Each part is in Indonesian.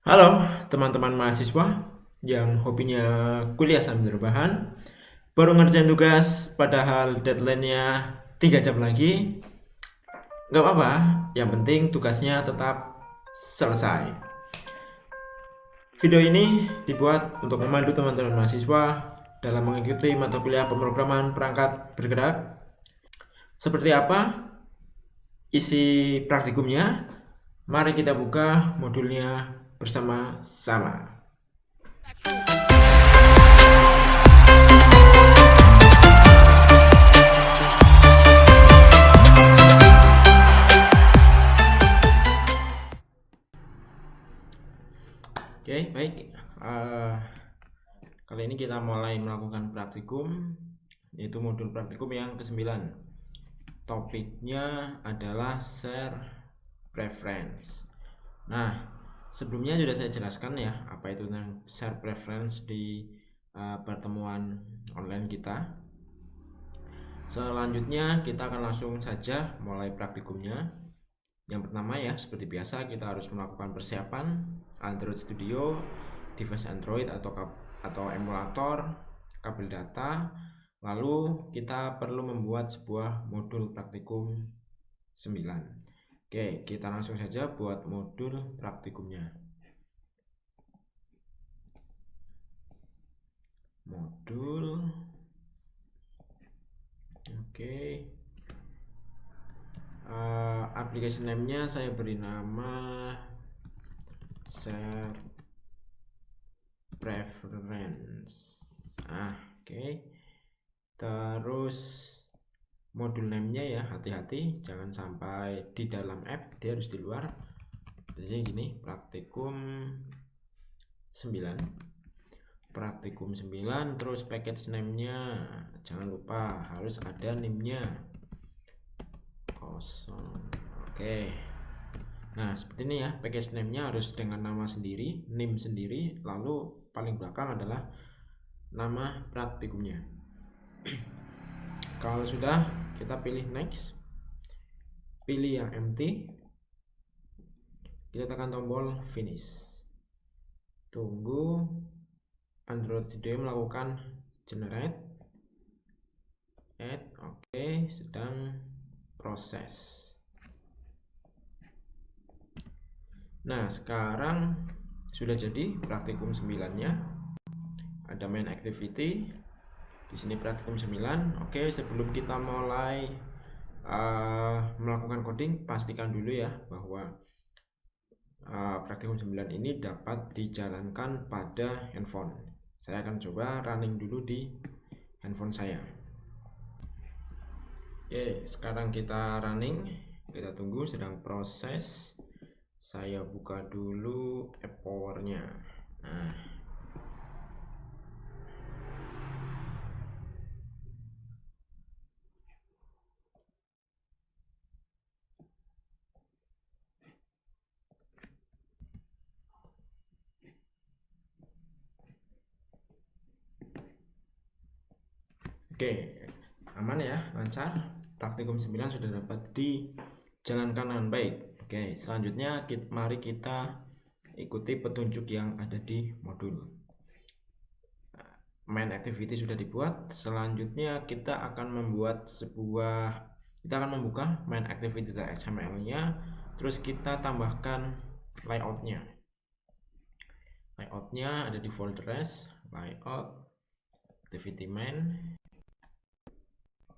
Halo teman-teman mahasiswa yang hobinya kuliah sambil rebahan, baru ngerjain tugas padahal deadline-nya 3 jam lagi. Nggak apa-apa, yang penting tugasnya tetap selesai. Video ini dibuat untuk memandu teman-teman mahasiswa dalam mengikuti mata kuliah pemrograman perangkat bergerak. Seperti apa isi praktikumnya? Mari kita buka modulnya bersama-sama. Oke, baik. Kali ini kita mulai melakukan praktikum, yaitu modul praktikum yang ke-9. Topiknya adalah share preference. Nah, sebelumnya sudah saya jelaskan ya apa itu share preference di pertemuan online kita. Selanjutnya kita akan langsung saja mulai praktikumnya. Yang pertama ya, seperti biasa kita harus melakukan persiapan Android Studio, device Android atau emulator, kabel data. Lalu kita perlu membuat sebuah modul praktikum 9. Oke, kita langsung saja buat modul praktikumnya. Modul. Oke. Application name-nya saya beri nama share preference. Oke. Terus modul name-nya ya, hati-hati jangan sampai di dalam app, dia harus di luar. Jadi gini, praktikum 9. Praktikum 9, terus package name-nya jangan lupa harus ada name-nya. Oke. Nah, seperti ini ya, package name-nya harus dengan nama sendiri, name sendiri, lalu paling belakang adalah nama praktikumnya. Kalau sudah, kita pilih next. Pilih yang empty. Kita tekan tombol finish. Tunggu Android Studio melakukan generate. Oke, sedang proses. Nah, sekarang sudah jadi praktikum 9-nya. Ada main activity. Di sini praktikum 9. Oke, sebelum kita mulai melakukan coding, pastikan dulu ya bahwa praktikum 9 ini dapat dijalankan pada handphone. Saya akan coba running dulu di handphone saya. Oke, sekarang kita running. Kita tunggu sedang proses. Saya buka dulu app powernya. Nah, oke, aman ya, lancar. Praktikum 9 sudah dapat dijalankan dengan baik. Oke, selanjutnya mari kita ikuti petunjuk yang ada di modul. Main activity sudah dibuat. Selanjutnya kita akan membuka main activity.xml-nya, terus kita tambahkan layout-nya. Layout-nya ada di folder res, layout, activity main,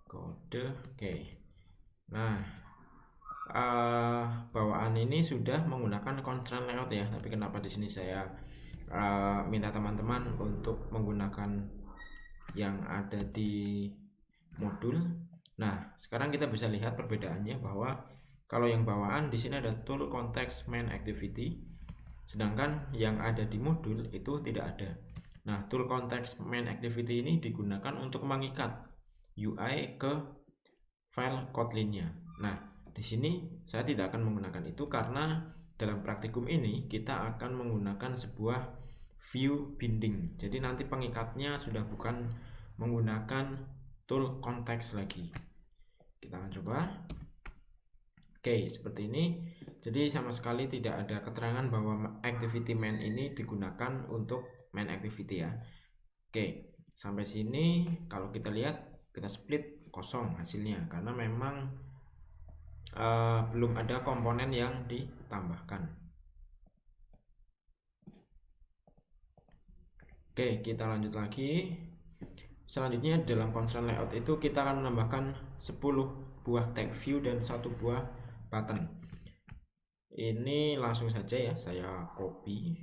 kode. Oke. Nah, bawaan ini sudah menggunakan constraint layout ya, tapi kenapa di sini saya minta teman-teman untuk menggunakan yang ada di modul. Nah, sekarang kita bisa lihat perbedaannya bahwa kalau yang bawaan di sini ada tool context main activity, sedangkan yang ada di modul itu tidak ada. Nah, tool context main activity ini digunakan untuk mengikat UI ke file Kotlin-nya. Nah, di sini saya tidak akan menggunakan itu karena dalam praktikum ini kita akan menggunakan sebuah view binding. Jadi nanti pengikatnya sudah bukan menggunakan tool context lagi. Kita akan coba. Oke, seperti ini. Jadi sama sekali tidak ada keterangan bahwa activity main ini digunakan untuk main activity ya. Oke, sampai sini kalau kita lihat, kita split kosong hasilnya karena memang belum ada komponen yang ditambahkan. Oke, kita lanjut lagi. Selanjutnya dalam constraint layout itu kita akan menambahkan 10 buah tag view dan 1 buah button. Ini langsung saja ya, saya copy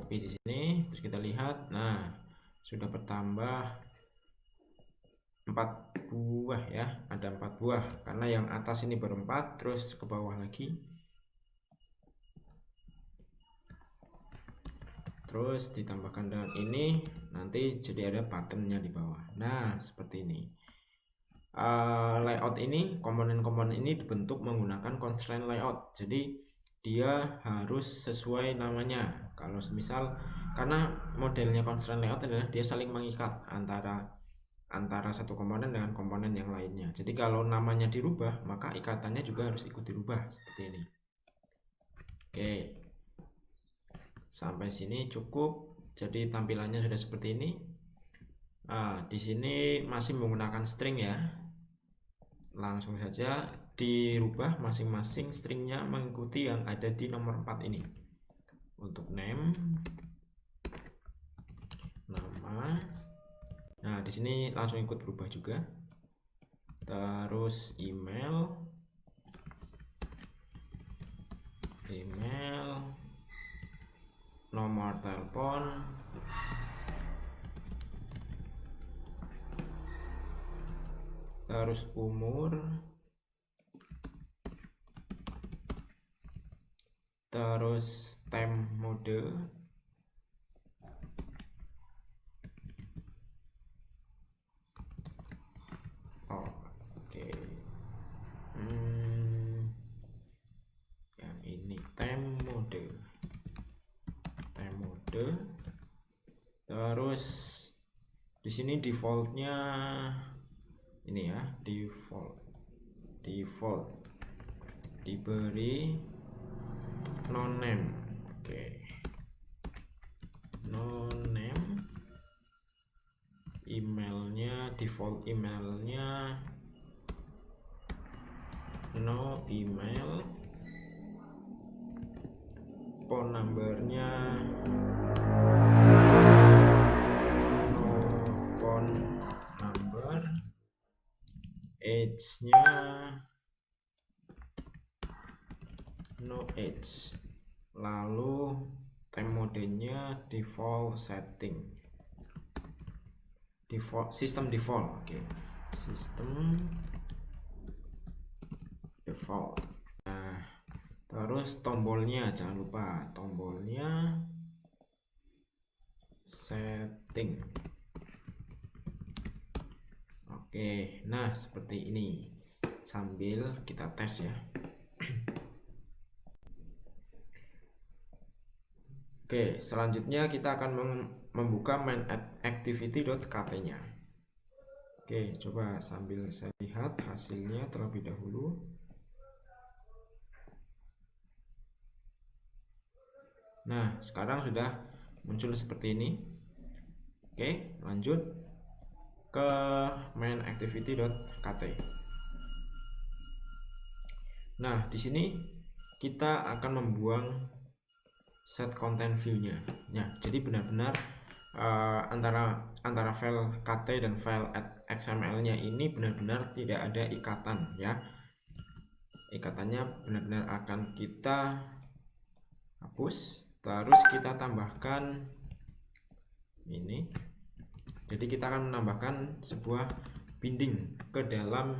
di sini, terus kita lihat. Nah, sudah bertambah 4 buah ya, ada 4 buah karena yang atas ini baru 4, terus ke bawah lagi, terus ditambahkan dengan ini, nanti jadi ada buttonnya di bawah. Nah, seperti ini. Layout ini, komponen-komponen ini dibentuk menggunakan constraint layout, jadi dia harus sesuai namanya. Kalau misal, karena modelnya constraint layout adalah dia saling mengikat antara satu komponen dengan komponen yang lainnya. Jadi kalau namanya dirubah, maka ikatannya juga harus ikut dirubah seperti ini. Oke, sampai sini cukup. Jadi tampilannya sudah seperti ini. Di sini masih menggunakan string ya. Langsung saja dirubah masing-masing stringnya mengikuti yang ada di nomor 4 ini. Untuk name, nama. Nah, di sini langsung ikut berubah juga. Terus email, nomor telepon, terus umur, terus time mode, yang ini time mode. Terus di sini defaultnya ini ya, default diberi non name. Oke, non name. Emailnya, default emailnya no email. Phone numbernya no phone number. Age-nya no age. Lalu time mode-nya default setting, system default. Oke, system default. Nah, terus tombolnya jangan lupa, tombolnya setting. Oke, nah seperti ini. Sambil kita tes ya. Oke, selanjutnya kita akan membuka main activity.kt-nya. Oke, coba sambil saya lihat hasilnya terlebih dahulu. Nah, sekarang sudah muncul seperti ini. Oke, lanjut ke main activity.kt. Nah, di sini kita akan membuang set content view-nya. Ya, jadi benar-benar antara file kt dan file xml-nya ini benar-benar tidak ada ikatan ya. Ikatannya benar-benar akan kita hapus, terus kita tambahkan ini. Jadi kita akan menambahkan sebuah binding ke dalam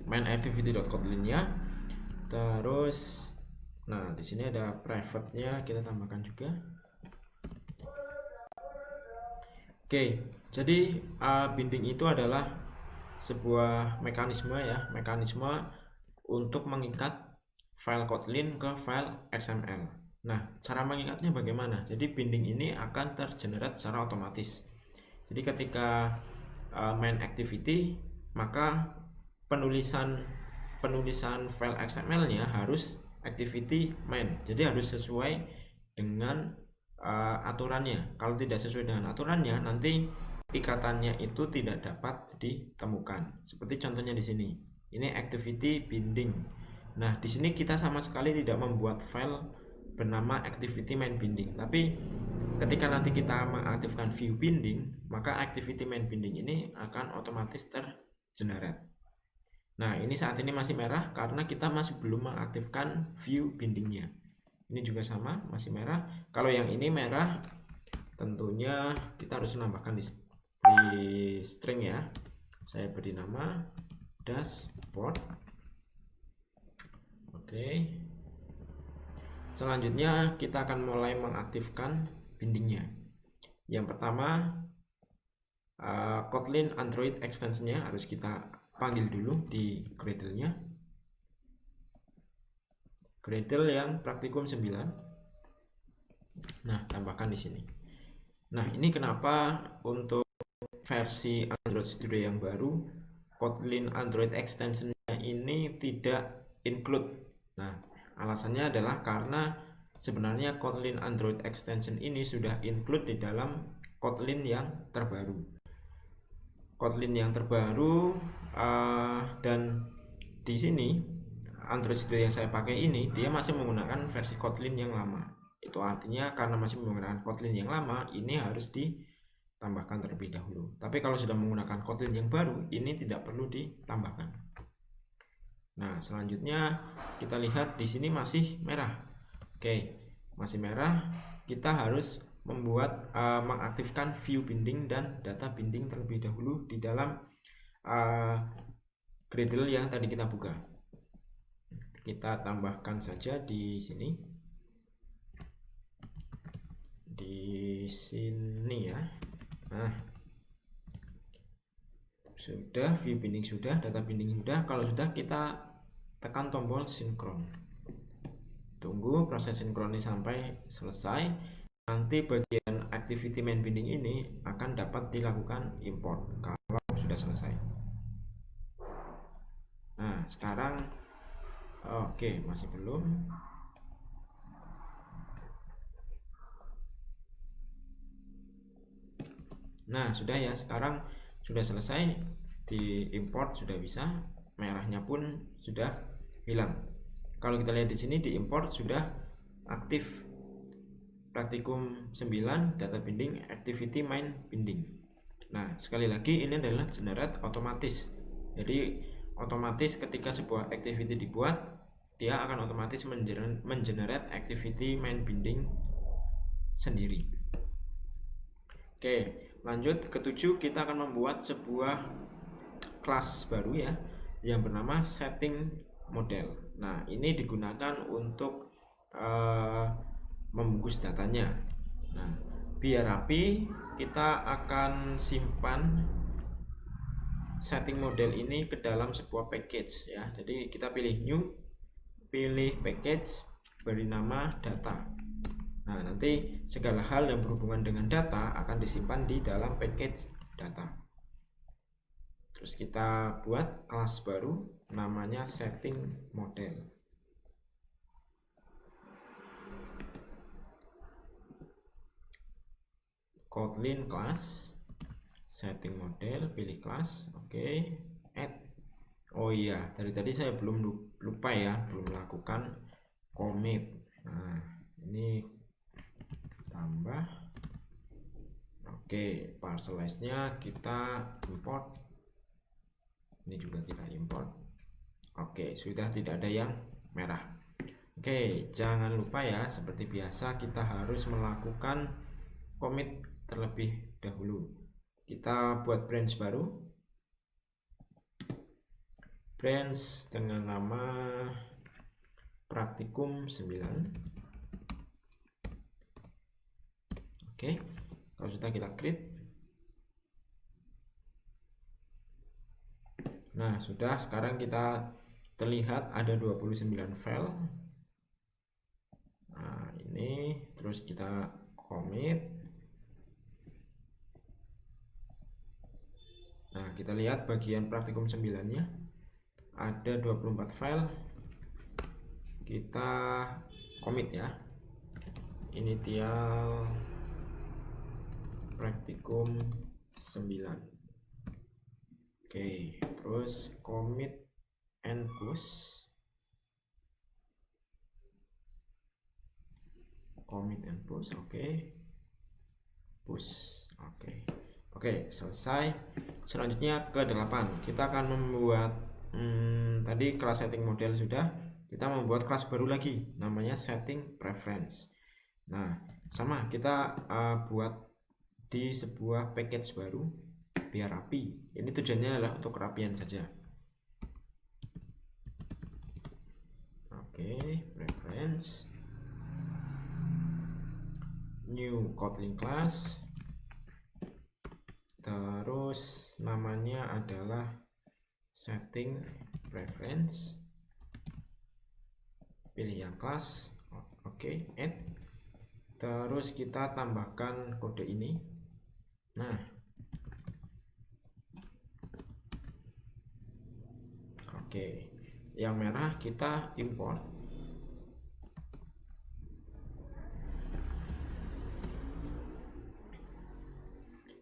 main activity.kotlin-nya. Terus nah, di sini ada private-nya, kita tambahkan juga. Oke, jadi binding itu adalah sebuah mekanisme ya, mekanisme untuk mengikat file Kotlin ke file XML. Nah, cara mengikatnya bagaimana? Jadi binding ini akan tergenerate secara otomatis. Jadi ketika main activity, maka penulisan file XML-nya harus activity main. Jadi harus sesuai dengan aturannya. Kalau tidak sesuai dengan aturannya, nanti ikatannya itu tidak dapat ditemukan. Seperti contohnya di sini. Ini activity binding. Nah, di sini kita sama sekali tidak membuat file bernama activity main binding. Tapi ketika nanti kita mengaktifkan view binding, maka activity main binding ini akan otomatis tergenerate. Nah, ini saat ini masih merah karena kita masih belum mengaktifkan view bindingnya. Ini juga sama, masih merah. Kalau yang ini merah, tentunya kita harus menambahkan di string ya. Saya beri nama dashboard. Oke. Selanjutnya kita akan mulai mengaktifkan bindingnya. Yang pertama, Kotlin Android extensionnya harus kita panggil dulu di Gradle-nya. Gradle yang praktikum 9. Nah, tambahkan di sini. Nah, ini kenapa untuk versi Android Studio yang baru Kotlin Android extension-nya ini tidak include. Nah, alasannya adalah karena sebenarnya Kotlin Android extension ini sudah include di dalam Kotlin yang terbaru. Kotlin yang terbaru dan di sini Android Studio yang saya pakai ini dia masih menggunakan versi Kotlin yang lama. Itu artinya karena masih menggunakan Kotlin yang lama, ini harus ditambahkan terlebih dahulu. Tapi kalau sudah menggunakan Kotlin yang baru, ini tidak perlu ditambahkan. Nah, selanjutnya kita lihat di sini masih merah. Oke, masih merah. Kita harus mengaktifkan view binding dan data binding terlebih dahulu di dalam Gradle yang tadi kita buka. Kita tambahkan saja di sini. Di sini ya. Nah, sudah, view binding sudah, data binding sudah. Kalau sudah, kita tekan tombol sinkron. Tunggu proses sinkron ini sampai selesai. Nanti bagian activity main binding ini akan dapat dilakukan import kalau sudah selesai. Nah, sekarang oke, masih belum. Nah, sudah ya, sekarang sudah selesai di import, sudah bisa, merahnya pun sudah hilang. Kalau kita lihat di sini di import sudah aktif praktikum 9 data binding activity main binding. Nah, sekali lagi ini adalah generate otomatis. Jadi otomatis ketika sebuah activity dibuat, dia akan otomatis mengenerate activity main binding sendiri. Oke, lanjut ke 7, kita akan membuat sebuah kelas baru ya yang bernama setting model. Nah, ini digunakan untuk membungkus datanya. Nah, biar rapi, kita akan simpan setting model ini ke dalam sebuah package ya. Jadi kita pilih new, pilih package, beri nama data. Nah, nanti segala hal yang berhubungan dengan data akan disimpan di dalam package data. Terus kita buat kelas baru namanya setting model. Kotlin class setting model, pilih kelas, oke, add. Oh iya, tadi saya belum lupa ya, belum melakukan commit. Nah, ini tambah. Oke, parcelize-nya kita import. Ini juga kita import. Oke, sudah tidak ada yang merah. Oke, jangan lupa ya, seperti biasa kita harus melakukan commit terlebih dahulu. Kita buat branch baru. Branch dengan nama praktikum 9. Oke, kalau sudah kita create. Nah, sudah, sekarang kita terlihat ada 29 file. Nah, ini terus kita commit. Nah, kita lihat bagian praktikum 9-nya. ada 24 file, kita commit ya, initial practicum 9. Oke, terus commit and push, oke, push, oke, selesai. Selanjutnya ke 8, kita akan membuat tadi kelas setting model sudah, kita membuat kelas baru lagi namanya setting preference. Nah, sama kita buat di sebuah package baru biar rapi. Ini tujuannya adalah untuk kerapian saja. Oke, preference, new Kotlin class, terus namanya adalah setting preference, pilih yang kelas, oke, add, terus kita tambahkan kode ini. Nah, oke, yang merah kita import.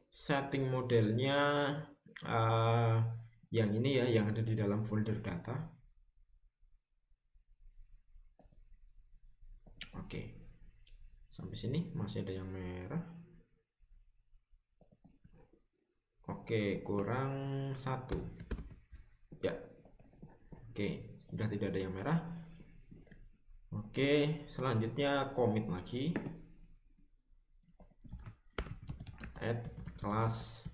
Setting modelnya yang ini ya, yang ada di dalam folder data. Oke, sampai sini masih ada yang merah. Oke, kurang 1 ya. Oke, sudah tidak ada yang merah. Oke, selanjutnya commit lagi, add class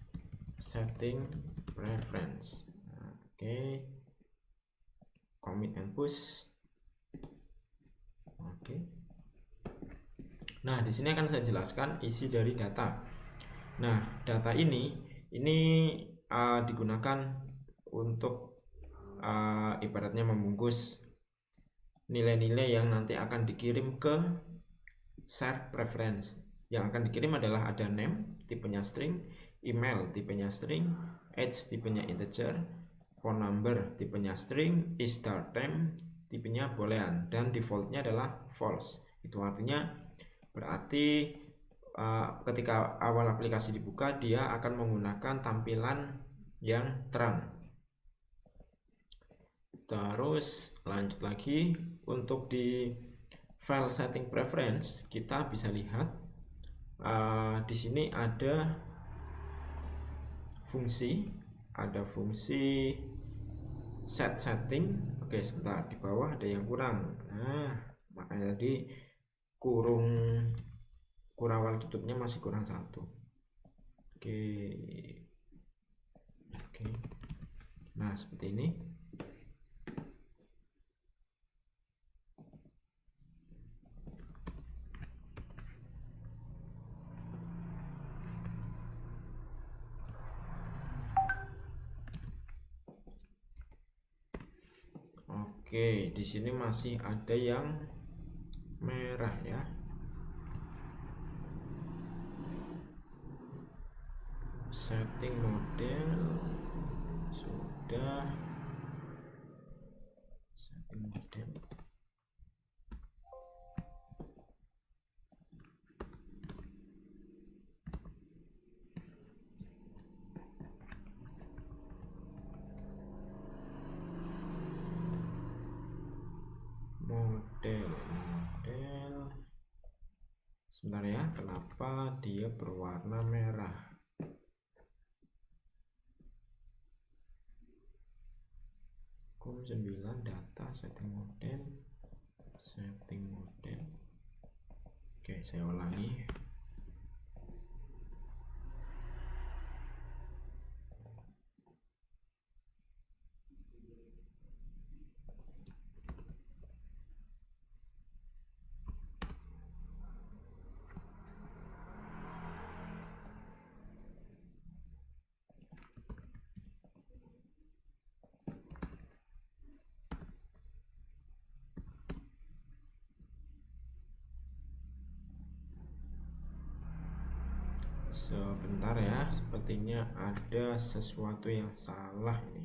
setting preference. Oke, commit and push. Oke. Nah, di sini akan saya jelaskan isi dari data. Nah, data ini digunakan untuk ibaratnya membungkus nilai-nilai yang nanti akan dikirim ke share preference. Yang akan dikirim adalah ada name, tipenya string, email, tipenya string, age, tipenya integer, phone number, tipenya string, start time, tipenya boolean, dan defaultnya adalah false. Itu artinya berarti ketika awal aplikasi dibuka, dia akan menggunakan tampilan yang terang. Terus lanjut lagi, untuk di file setting preference kita bisa lihat di sini ada fungsi set setting. Oke, sebentar, di bawah ada yang kurang. Nah, makanya tadi kurung kurawal tutupnya masih kurang 1. Oke. Nah, seperti ini. Oke, di sini masih ada yang merah ya. Setting model sudah. Setting model. Model. Sebentar ya, kenapa dia berwarna merah? COM 9 data setting model. Oke, saya ulangi. Sebentar ya, sepertinya ada sesuatu yang salah ini.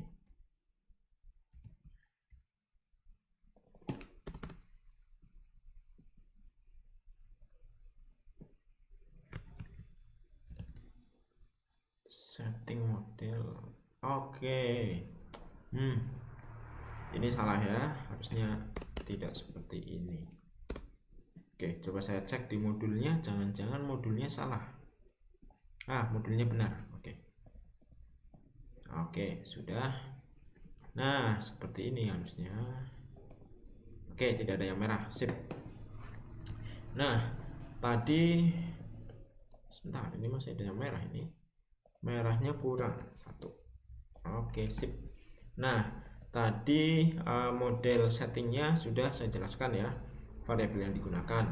setting model. Oke. Ini salah ya, harusnya tidak seperti ini. Oke, coba saya cek di modulnya, jangan-jangan modulnya salah. Modulnya benar. Oke, sudah. Nah, seperti ini harusnya. Oke, tidak ada yang merah. Sip. Nah, tadi sebentar, ini masih ada yang merah ini. Merahnya kurang satu. Oke, sip. Nah, tadi model settingnya sudah saya jelaskan ya, variabel yang digunakan.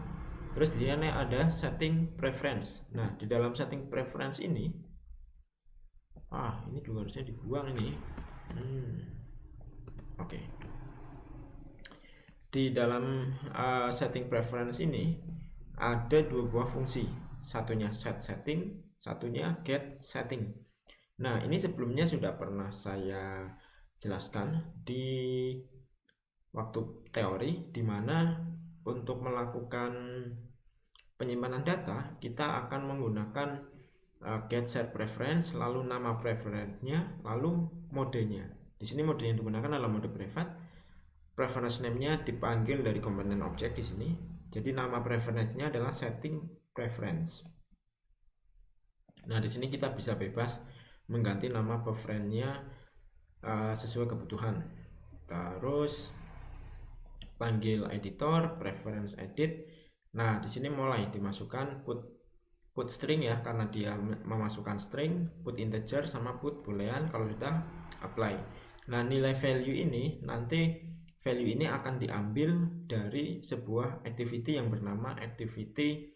Terus di sini ada setting preference. Nah, di dalam setting preference ini, ini juga harusnya dibuang ini. Oke. Di dalam setting preference ini ada dua buah fungsi. Satunya set setting, satunya get setting. Nah, ini sebelumnya sudah pernah saya jelaskan di waktu teori, di mana untuk melakukan penyimpanan data kita akan menggunakan get set preference, lalu nama preference-nya, lalu modenya. Di sini mode yang digunakan adalah mode private. Preference name-nya dipanggil dari komponen objek di sini. Jadi nama preference-nya adalah setting preference. Nah, di sini kita bisa bebas mengganti nama preference-nya sesuai kebutuhan. Terus panggil editor preference edit. Nah, di sini mulai dimasukkan put string ya, karena dia memasukkan string, put integer sama put boolean. Kalau sudah apply. Nah, nilai value ini nanti value ini akan diambil dari sebuah activity yang bernama activity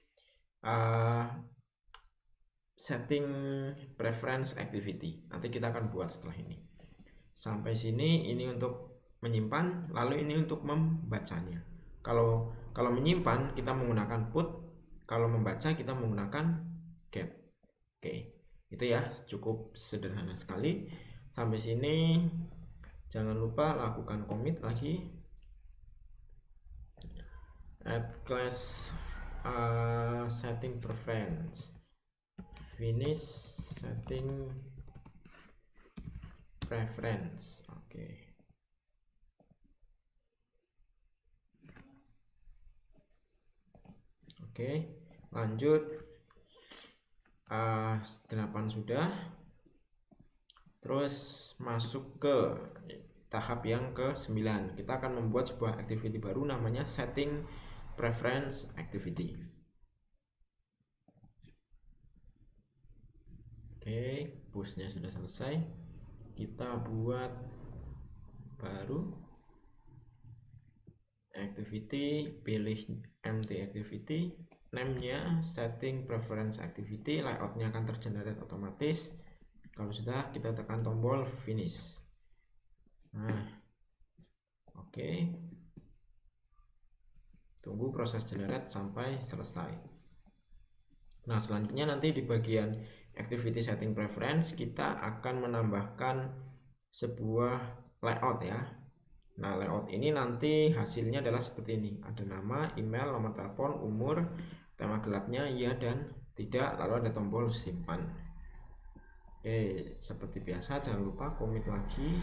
setting preference activity. Nanti kita akan buat setelah ini. Sampai sini ini untuk menyimpan, lalu ini untuk membacanya. Kalau menyimpan kita menggunakan put, kalau membaca kita menggunakan get. Oke, itu ya, cukup sederhana sekali. Sampai sini jangan lupa lakukan commit lagi. Add class setting preference, finish setting preference. Oke, lanjut. 8 sudah. Terus masuk ke tahap yang ke-9. Kita akan membuat sebuah activity baru namanya setting preference activity. Oke, pushnya sudah selesai. Kita buat baru activity, pilih empty activity, name-nya setting preference activity, layout-nya akan tergenerate otomatis. Kalau sudah, kita tekan tombol finish. Nah, oke. Tunggu proses generate sampai selesai. Nah, selanjutnya nanti di bagian activity setting preference kita akan menambahkan sebuah layout ya. Nah, layout ini nanti hasilnya adalah seperti ini. Ada nama, email, nomor telepon, umur, tema gelapnya iya dan tidak, lalu ada tombol simpan. Oke, seperti biasa jangan lupa commit lagi,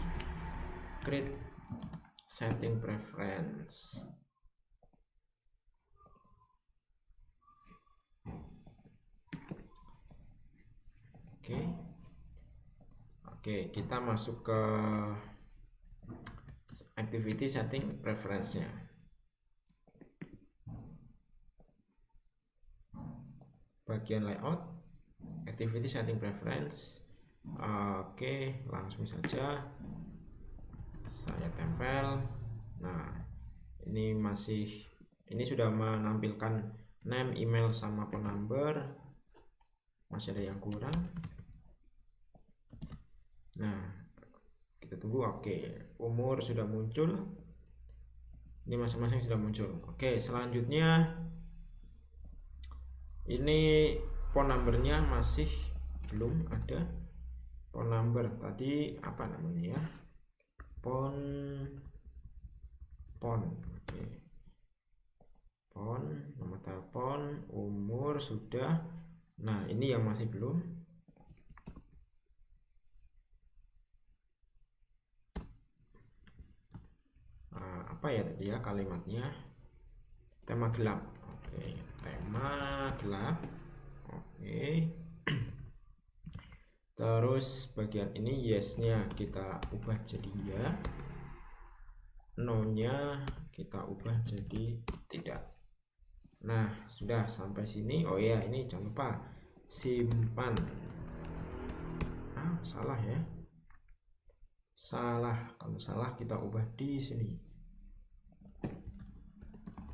create setting preference. Oke, kita masuk ke activity setting preference-nya. Bagian layout, activity setting preference. Oke, langsung saja saya tempel. Nah, ini sudah menampilkan name, email sama phone number. Masih ada yang kurang. Nah, kita tunggu. Oke, umur sudah muncul. Ini masing-masing sudah muncul. Oke, selanjutnya ini phone numbernya masih belum ada. Phone number tadi apa namanya ya? Phone. Oke. Phone, nomor telepon, umur sudah. Nah, ini yang masih belum. apa ya tadi ya kalimatnya, tema gelap. Oke, tema gelap. Oke. Terus bagian ini yes-nya kita ubah jadi ya, no-nya kita ubah jadi tidak. Nah, sudah sampai sini. Oh ya, ini jangan lupa simpan. Salah ya. Salah. Kalau salah kita ubah di sini.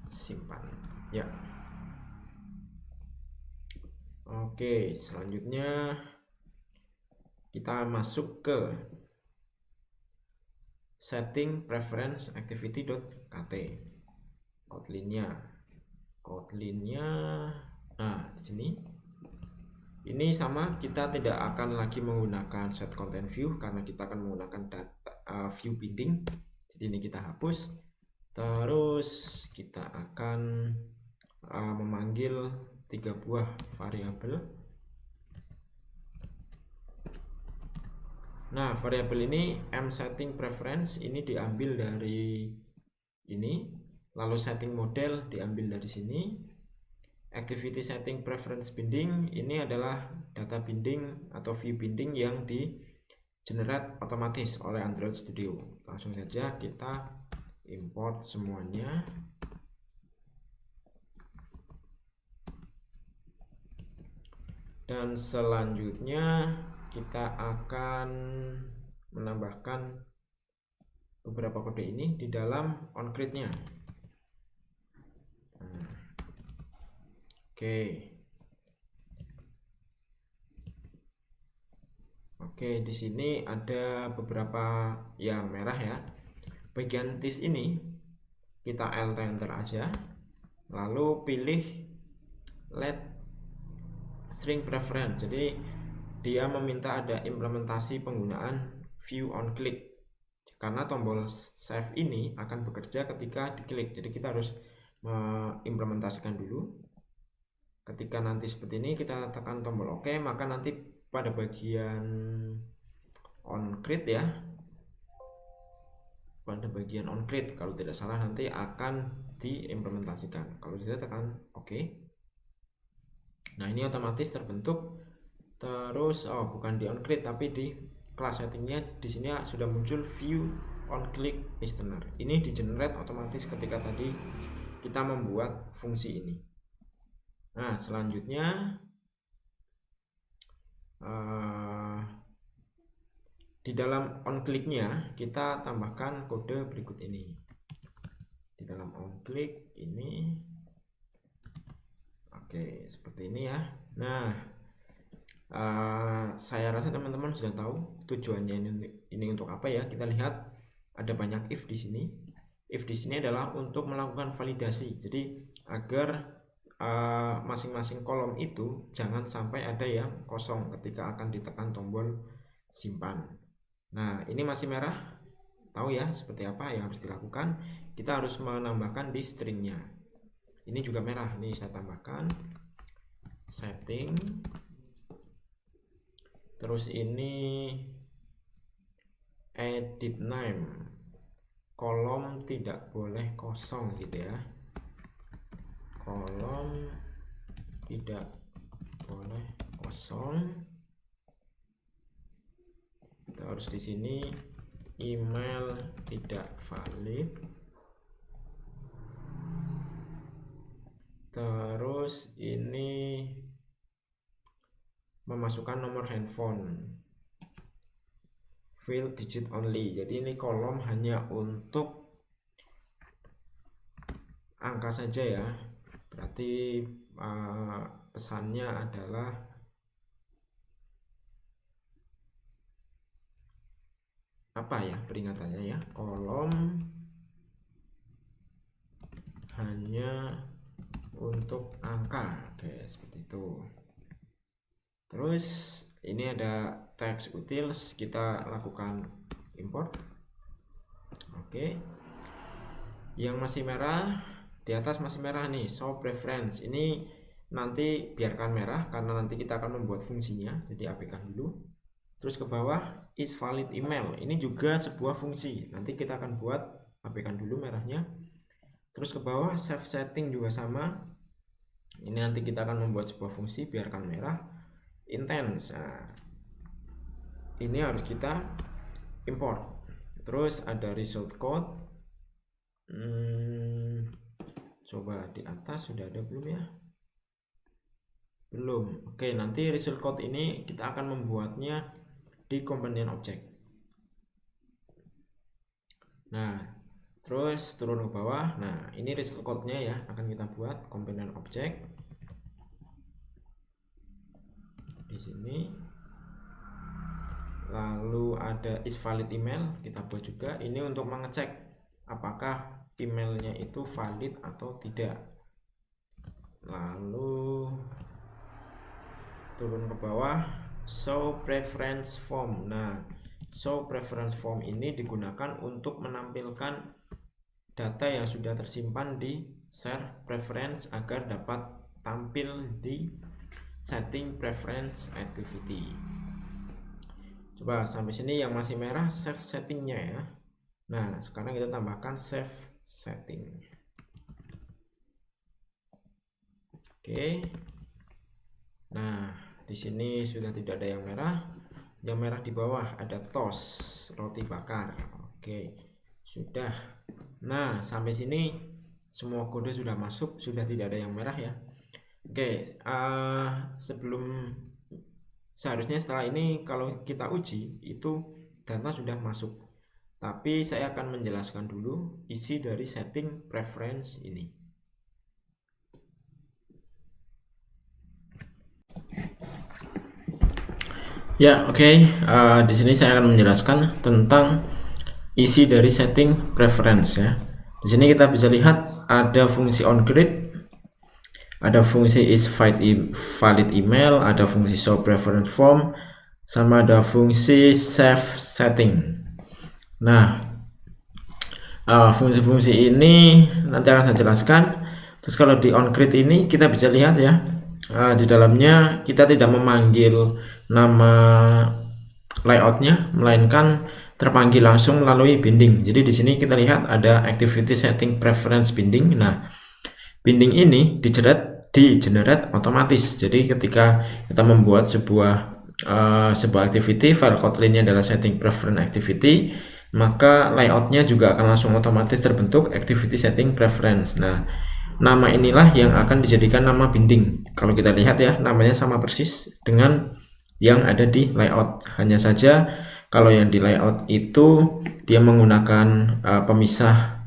Simpan. Ya. Oke, selanjutnya kita masuk ke setting preference activity.kt. Kotlin-nya. Nah, di sini. Ini sama, kita tidak akan lagi menggunakan set content view karena kita akan menggunakan data view binding. Jadi ini kita hapus. Terus kita akan memanggil 3 buah variabel. Nah, variabel ini mSetting preference ini diambil dari ini, lalu setting model diambil dari sini. Activity setting preference binding ini adalah data binding atau view binding yang di generate otomatis oleh Android Studio. Langsung saja kita import semuanya. Dan selanjutnya kita akan menambahkan beberapa kode ini di dalam onCreate-nya. Oke, di sini ada beberapa yang merah ya. Bagian this ini kita alt enter aja, lalu pilih let string preference. Jadi dia meminta ada implementasi penggunaan view on click, karena tombol save ini akan bekerja ketika diklik. Jadi kita harus mengimplementasikan dulu. Ketika nanti seperti ini kita tekan tombol OK, maka nanti pada bagian onCreate ya, pada bagian onCreate kalau tidak salah nanti akan diimplementasikan. Kalau tidak tekan OK. Nah, ini otomatis terbentuk. Terus bukan di onCreate tapi di class settingnya di sini sudah muncul view on click listener. Ini di generate otomatis ketika tadi kita membuat fungsi ini. Nah, selanjutnya di dalam onClick-nya kita tambahkan kode berikut ini. Di dalam onClick ini, oke, seperti ini ya. Nah, saya rasa teman-teman sudah tahu tujuannya ini untuk apa ya. Kita lihat ada banyak if di sini. If di sini adalah untuk melakukan validasi. Jadi agar masing-masing kolom itu jangan sampai ada yang kosong ketika akan ditekan tombol simpan. Nah, ini masih merah. Tahu ya seperti apa yang harus dilakukan? Kita harus menambahkan di stringnya. Ini juga merah. Ini saya tambahkan setting. Terus ini edit name, kolom tidak boleh kosong gitu ya. Kolom tidak boleh kosong. Terus di sini email tidak valid. Terus ini memasukkan nomor handphone, field digit only. Jadi ini kolom hanya untuk angka saja ya. Berarti pesannya adalah apa ya peringatannya ya, kolom hanya untuk angka. Oke, seperti itu. Terus ini ada text utils, kita lakukan import. Oke, yang masih merah di atas masih merah nih, show preference. Ini nanti biarkan merah karena nanti kita akan membuat fungsinya, jadi abaikan dulu. Terus ke bawah is valid email, ini juga sebuah fungsi, nanti kita akan buat hapuskan dulu merahnya. Terus ke bawah save setting juga sama. Ini nanti kita akan membuat sebuah fungsi biarkan merah intense. Nah, ini harus kita import. Terus ada result code. Coba di atas sudah ada belum ya? Belum. Oke, nanti result code ini kita akan membuatnya di komponen objek. Nah, terus turun ke bawah. Nah, ini result code-nya ya, akan kita buat komponen objek di sini. Lalu ada is valid email, kita buat juga. Ini untuk mengecek apakah emailnya itu valid atau tidak. Lalu turun ke bawah, show preference form. Nah, show preference form ini digunakan untuk menampilkan data yang sudah tersimpan di share preference agar dapat tampil di setting preference activity. Coba sampai sini yang masih merah save settingnya ya. Nah, sekarang kita tambahkan save setting. Oke. Nah, di sini sudah tidak ada yang merah. Yang merah di bawah ada toast, roti bakar. Oke, sudah. Nah, sampai sini semua kode sudah masuk, sudah tidak ada yang merah ya. Oke, seharusnya setelah ini kalau kita uji itu data sudah masuk. Tapi saya akan menjelaskan dulu isi dari setting preference ini. Ya, oke. Di sini saya akan menjelaskan tentang isi dari setting preference ya. Di sini kita bisa lihat ada fungsi onGrid, ada fungsi is valid email, ada fungsi show preference form, sama ada fungsi save setting. Nah, fungsi-fungsi ini nanti akan saya jelaskan. Terus kalau di onGrid ini kita bisa lihat ya, di dalamnya kita tidak memanggil nama layoutnya, melainkan terpanggil langsung melalui binding. Jadi di sini kita lihat ada activity setting preference binding. Nah, binding ini di generate otomatis. Jadi ketika kita membuat sebuah activity, file Kotlin-nya adalah setting preference activity, maka layoutnya juga akan langsung otomatis terbentuk activity setting preference. Nah, nama inilah yang akan dijadikan nama binding. Kalau kita lihat ya, namanya sama persis dengan yang ada di layout. Hanya saja kalau yang di layout itu dia menggunakan pemisah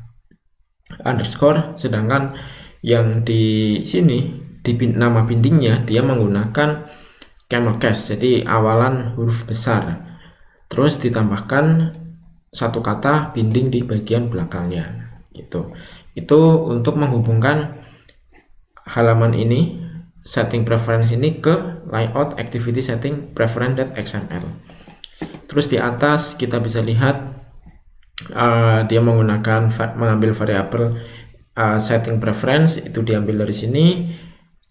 underscore, sedangkan yang di sini di nama bindingnya dia menggunakan camel case, jadi awalan huruf besar. Terus ditambahkan satu kata binding di bagian belakangnya. Gitu. Itu untuk menghubungkan halaman ini, setting preference ini ke layout activity setting preference.xml. Terus di atas kita bisa lihat dia mengambil variabel setting preference, itu diambil dari sini,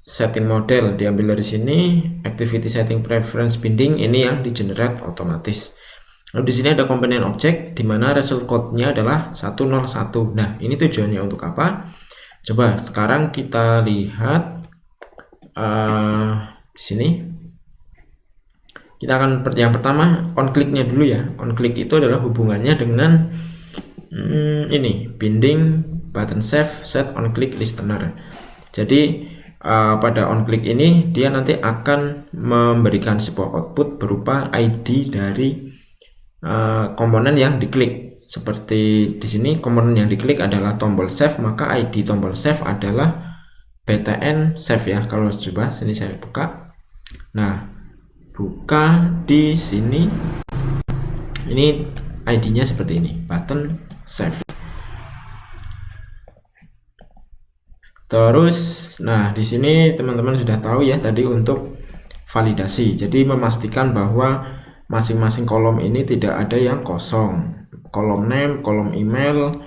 setting model diambil dari sini, activity setting preference binding ini yang di generate otomatis. Lalu di sini ada komponen objek di mana result code-nya adalah 101. Nah, ini tujuannya untuk apa? Coba sekarang kita lihat di sini. Kita akan yang pertama on click-nya dulu ya. On click itu adalah hubungannya dengan ini binding button save set on click listener. Jadi pada on click ini dia nanti akan memberikan sebuah output berupa ID dari komponen yang diklik. Seperti di sini komponen yang diklik adalah tombol save, maka ID tombol save adalah btn save ya. Kalau coba sini saya buka. Nah, buka di sini. Ini ID-nya seperti ini, button save. Terus, nah di sini teman-teman sudah tahu ya tadi untuk validasi. Jadi memastikan bahwa masing-masing kolom ini tidak ada yang kosong. Kolom name, kolom email,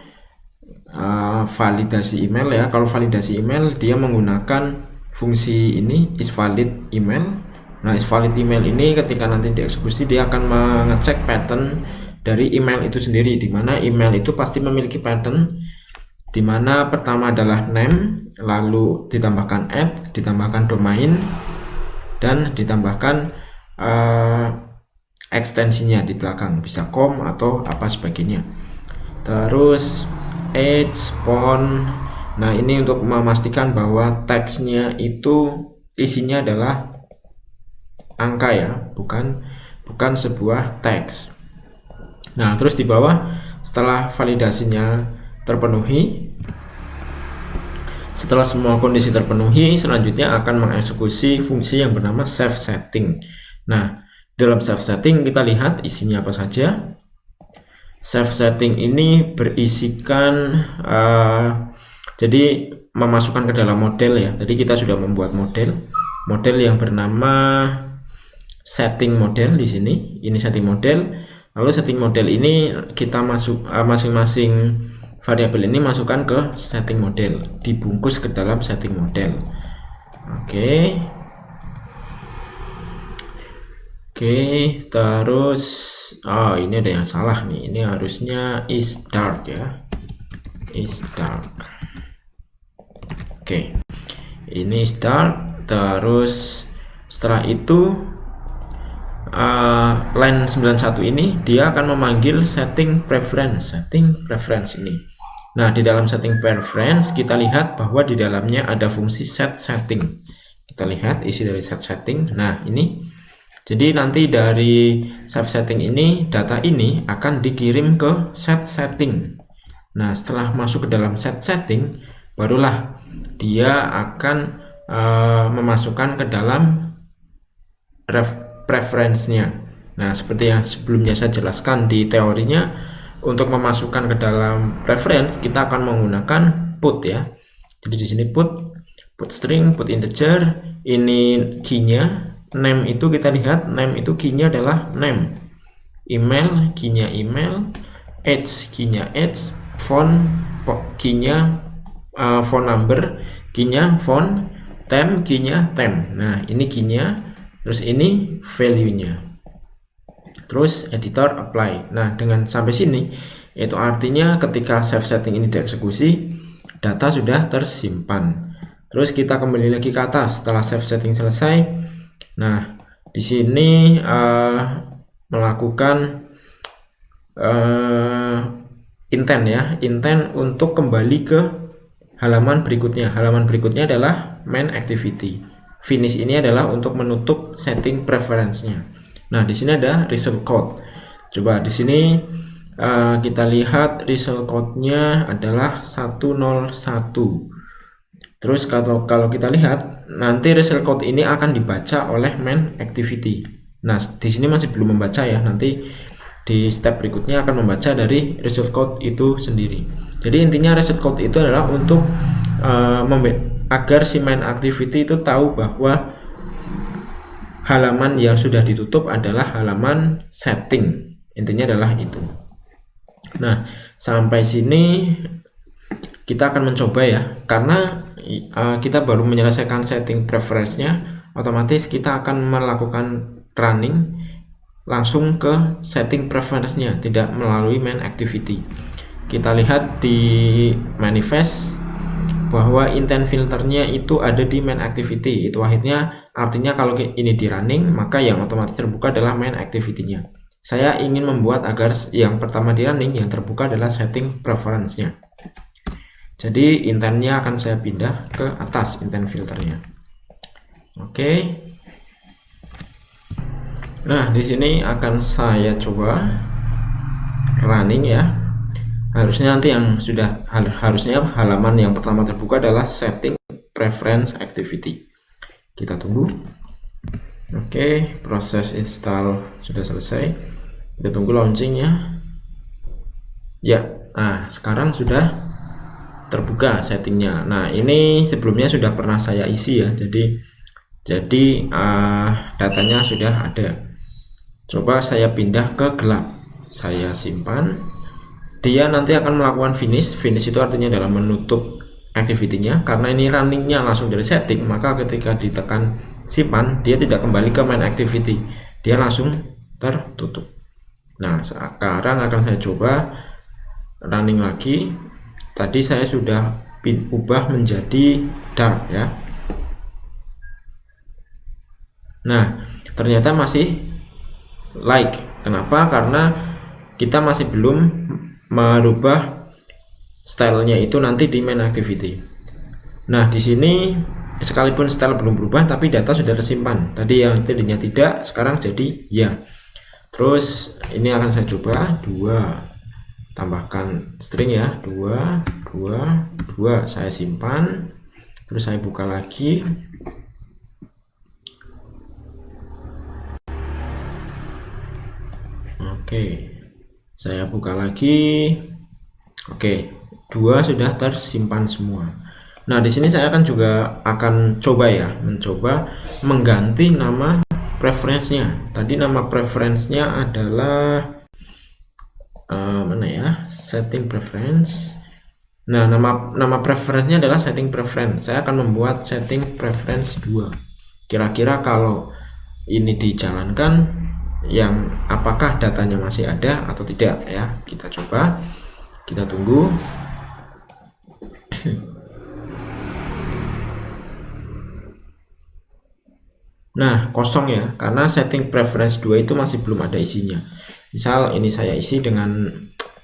validasi email ya. Kalau validasi email dia menggunakan fungsi ini is valid email. Nah, is valid email ini ketika nanti dieksekusi dia akan mengecek pattern dari email itu sendiri, di mana email itu pasti memiliki pattern, di mana pertama adalah name, lalu ditambahkan @ ditambahkan domain, dan ditambahkan ekstensinya di belakang, bisa com atau apa sebagainya. Terus age, font. Nah, ini untuk memastikan bahwa teksnya itu isinya adalah angka ya, bukan sebuah teks. Nah, terus di bawah setelah validasinya terpenuhi, setelah semua kondisi terpenuhi, selanjutnya akan mengeksekusi fungsi yang bernama save setting. Nah, dalam save setting kita lihat isinya apa saja. Save setting ini berisikan jadi memasukkan ke dalam model ya. Jadi kita sudah membuat model yang bernama setting model di sini. Ini setting model. Lalu setting model ini kita masuk masing-masing variabel ini masukkan ke setting model, dibungkus ke dalam setting model. Oke, terus ini ada yang salah nih. Ini harusnya is dark ya, is dark. Oke, ini is dark. Terus setelah itu line 91 ini dia akan memanggil setting preference ini. Nah, di dalam setting preference kita lihat bahwa di dalamnya ada fungsi set setting. Kita lihat isi dari set setting. Nah, ini jadi nanti dari save setting ini, data ini akan dikirim ke set setting. Nah, setelah masuk ke dalam set setting, barulah dia akan memasukkan ke dalam preference-nya. Nah, seperti yang sebelumnya saya jelaskan di teorinya, untuk memasukkan ke dalam preference kita akan menggunakan put ya. Jadi di sini put string, put integer, ini key-nya. Name itu kita lihat, name itu key-nya adalah name. Email, key-nya email. Age, key-nya age. Phone, key-nya phone number, key-nya phone. Temp, key-nya temp. Nah, ini key-nya. Terus ini value-nya. Terus editor apply. Nah, dengan sampai sini itu artinya ketika save setting ini dieksekusi, data sudah tersimpan. Terus kita kembali lagi ke atas setelah save setting selesai. Nah, di sini melakukan intent ya, intent untuk kembali ke halaman berikutnya. Halaman berikutnya adalah main activity. Finish ini adalah untuk menutup setting preference-nya. Nah, di sini ada result code. Coba di sini kita lihat result code-nya adalah 101. Terus kalau kita lihat nanti result code ini akan dibaca oleh main activity. Nah, di sini masih belum membaca ya. Nanti di step berikutnya akan membaca dari result code itu sendiri. Jadi intinya result code itu adalah untuk agar si main activity itu tahu bahwa halaman yang sudah ditutup adalah halaman setting. Intinya adalah itu. Nah, sampai sini kita akan mencoba ya, karena kita baru menyelesaikan setting preference-nya, otomatis kita akan melakukan running langsung ke setting preference-nya, tidak melalui main activity. Kita lihat di manifest bahwa intent filternya itu ada di main activity. Itu artinya kalau ini di running, maka yang otomatis terbuka adalah main activity-nya. Saya ingin membuat agar yang pertama di running, yang terbuka adalah setting preference-nya. Jadi intentnya akan saya pindah ke atas, intent filternya. Oke. Nah, di sini akan saya coba running ya. Harusnya nanti harusnya halaman yang pertama terbuka adalah setting preference activity. Kita tunggu. Oke, proses install sudah selesai. Kita tunggu launchingnya. Ya, nah sekarang sudah terbuka settingnya. Nah, ini sebelumnya sudah pernah saya isi ya. Jadi datanya sudah ada. Coba saya pindah ke gelap. Saya simpan. Dia nanti akan melakukan finish. Finish itu artinya adalah menutup activity-nya. Karena ini runningnya langsung dari setting, maka ketika ditekan simpan, dia tidak kembali ke main activity. Dia langsung tertutup. Nah, sekarang akan saya coba running lagi. Tadi saya sudah ubah menjadi dark ya. Nah, ternyata masih like. Kenapa? Karena kita masih belum merubah stylenya itu nanti di main activity. Nah, di sini sekalipun style belum berubah tapi data sudah tersimpan. Tadi yang tadinya tidak, sekarang jadi ya. Terus ini akan saya coba 2, tambahkan string ya, 2 saya simpan, terus saya buka lagi. Oke, saya buka lagi. Oke, 2 sudah tersimpan semua. Nah, di sini saya akan coba ya, mencoba mengganti nama preference-nya. Tadi nama preference-nya adalah mana ya? Setting preference. Nah, nama preference-nya adalah setting preference. Saya akan membuat setting preference 2. Kira-kira kalau ini dijalankan, yang apakah datanya masih ada atau tidak ya? Kita coba. Kita tunggu. Nah, kosong ya, karena setting preference 2 itu masih belum ada isinya. Misal ini saya isi dengan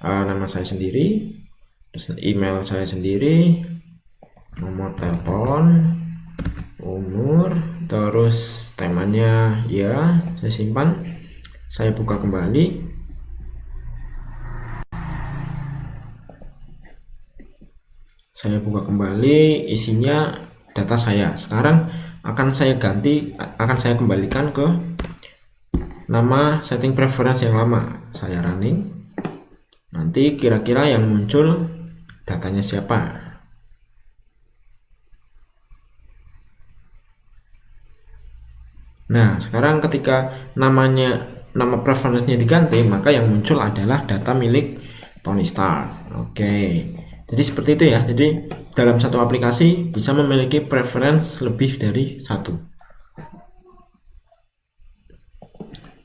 nama saya sendiri, terus email saya sendiri, nomor telepon, umur, terus temanya ya, saya simpan, saya buka kembali. Saya buka kembali, isinya data saya. Sekarang akan saya kembalikan ke nama setting preference yang lama. Saya running. Nanti kira-kira yang muncul datanya siapa. Nah, sekarang ketika nama preference-nya diganti, maka yang muncul adalah data milik Tony Stark. Oke. Jadi seperti itu ya. Jadi dalam satu aplikasi bisa memiliki preference lebih dari satu.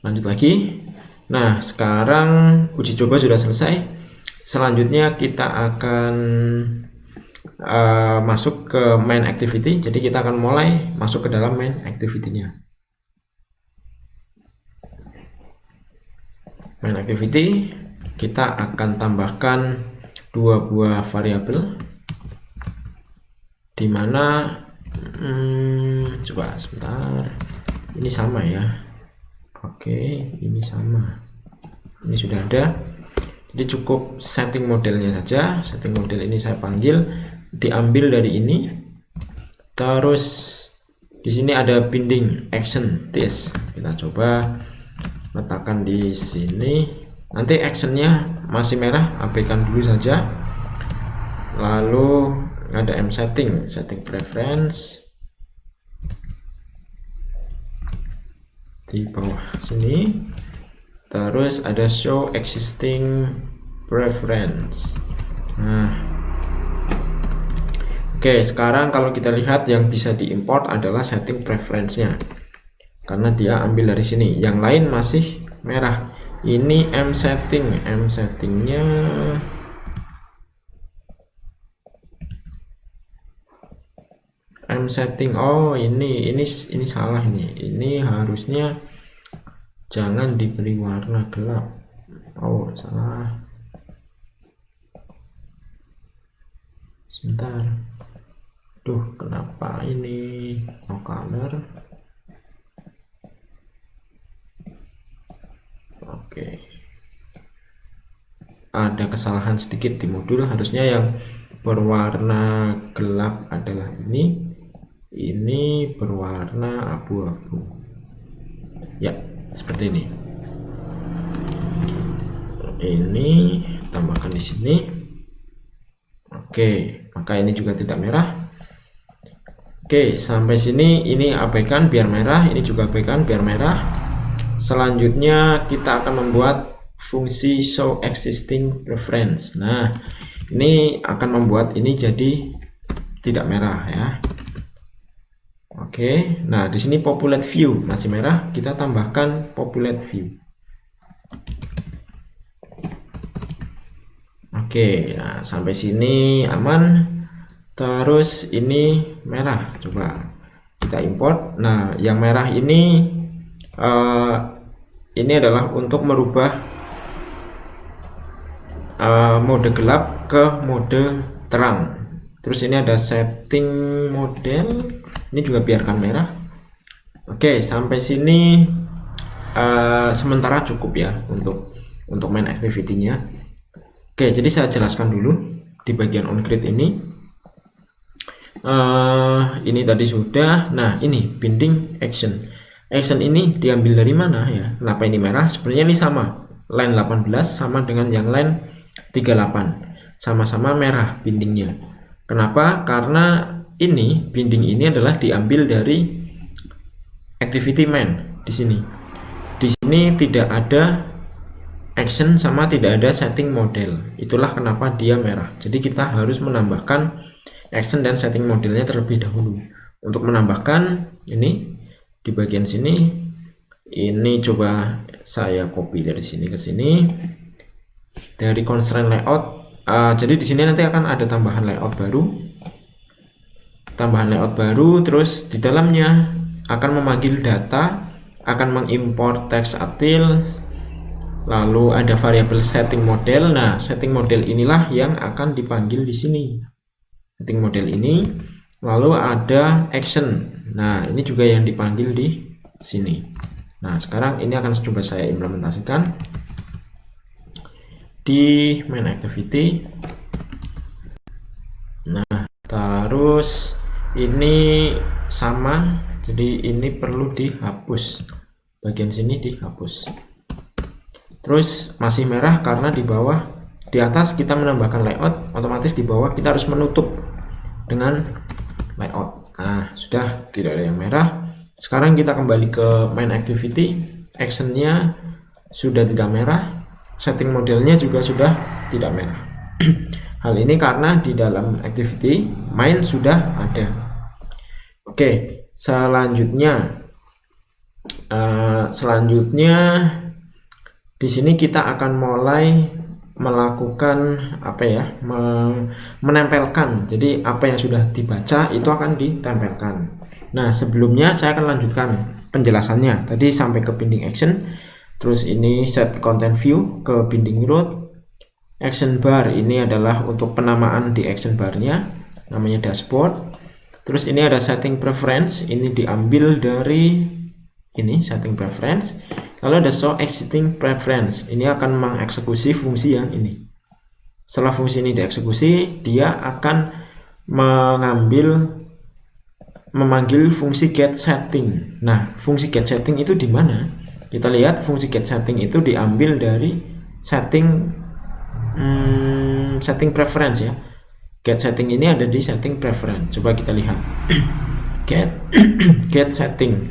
Lanjut lagi. Nah, sekarang uji coba sudah selesai. Selanjutnya kita akan masuk ke main activity. Jadi kita akan mulai masuk ke dalam main activity-nya. Main activity, kita akan tambahkan 2 buah variabel, dimana coba sebentar, ini sama ya. Oke, ini sama, ini sudah ada. Jadi cukup setting modelnya saja. Setting model ini saya panggil, diambil dari ini. Terus di sini ada binding action this. Kita coba letakkan di sini. Nanti actionnya masih merah, abaikan dulu saja. Lalu ada setting preference di bawah sini. Terus ada show existing preference. Nah, oke, sekarang kalau kita lihat yang bisa diimport adalah setting preference-nya, karena dia ambil dari sini. Yang lain masih merah. Ini settingnya setting. Oh, ini salah ini harusnya jangan diberi warna gelap. Oh, salah. Sebentar. Duh, kenapa ini no color? Oke. Ada kesalahan sedikit di modul, harusnya yang berwarna gelap adalah ini berwarna abu-abu. Ya, seperti ini. Ini tambahkan di sini. Oke, maka ini juga tidak merah. Oke, sampai sini ini abaikan biar merah, ini juga abaikan biar merah. Selanjutnya kita akan membuat fungsi show existing preference. Nah, ini akan membuat ini jadi tidak merah ya. Oke, nah di sini populate view masih merah, kita tambahkan populate view. Oke, nah sampai sini aman. Terus ini merah, coba kita import. Nah, yang merah ini adalah untuk merubah mode gelap ke mode terang. Terus ini ada setting model, ini juga biarkan merah. Oke, sampai sini sementara cukup ya untuk main activity-nya. Oke, jadi saya jelaskan dulu di bagian on grid ini. Ini tadi sudah. Nah, ini binding action. Action ini diambil dari mana ya? Kenapa ini merah? Sebenarnya ini sama. Line 18 sama dengan yang line 38. Sama-sama merah bindingnya. Kenapa? Karena ini binding ini adalah diambil dari activity main di sini. Di sini tidak ada action sama tidak ada setting model. Itulah kenapa dia merah. Jadi kita harus menambahkan action dan setting modelnya terlebih dahulu. Untuk menambahkan ini di bagian sini, ini coba saya copy dari sini ke sini dari constraint layout. Jadi di sini nanti akan ada tambahan layout baru, terus di dalamnya akan memanggil data, akan mengimport teks atil, lalu ada variabel setting model. Nah, setting model inilah yang akan dipanggil di sini. Setting model ini, lalu ada action. Nah, ini juga yang dipanggil di sini. Nah, sekarang ini akan coba saya implementasikan di main activity. Nah, terus ini sama, jadi ini perlu dihapus. Bagian sini dihapus. Terus masih merah karena di bawah, di atas kita menambahkan layout, otomatis di bawah kita harus menutup dengan layout. Nah, sudah tidak ada yang merah. Sekarang kita kembali ke main activity. Actionnya sudah tidak merah, setting modelnya juga sudah tidak merah. Hal ini karena di dalam activity main sudah ada. Oke, selanjutnya di sini kita akan mulai melakukan apa ya, menempelkan. Jadi apa yang sudah dibaca itu akan ditempelkan. Nah, sebelumnya saya akan lanjutkan penjelasannya. Tadi sampai ke binding action, terus ini set content view ke binding root. Action bar ini adalah untuk penamaan di action barnya, namanya dashboard. Terus ini ada setting preference, ini diambil dari ini setting preference. Lalu ada show exiting preference, ini akan mengeksekusi fungsi yang ini. Setelah fungsi ini dieksekusi, dia akan memanggil fungsi get setting. Nah, fungsi get setting itu di mana? Kita lihat fungsi get setting itu diambil dari setting preference ya. Get setting ini ada di setting preference. Coba kita lihat. get setting.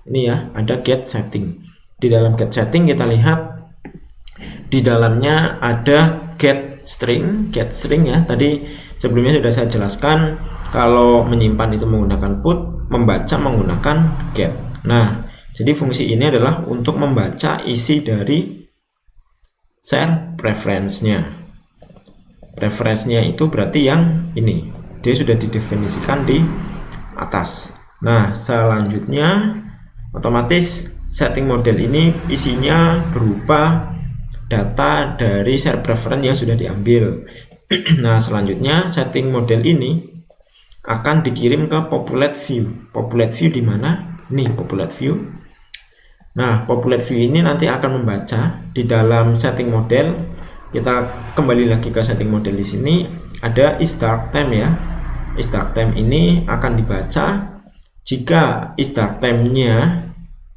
Ini ya, ada get setting. Di dalam get setting kita lihat di dalamnya ada get string ya. Tadi sebelumnya sudah saya jelaskan kalau menyimpan itu menggunakan put, membaca menggunakan get. Nah, jadi fungsi ini adalah untuk membaca isi dari share preference-nya. Preference-nya itu berarti yang ini. Dia sudah didefinisikan di atas. Nah, selanjutnya otomatis setting model ini isinya berupa data dari share preference yang sudah diambil. Nah, selanjutnya setting model ini akan dikirim ke populate view. Populate view di mana? Ini populate view. Nah, populate view ini nanti akan membaca di dalam setting model. Kita kembali lagi ke setting model. Di sini ada isDark time ya. isDark time ini akan dibaca. Jika isDark time-nya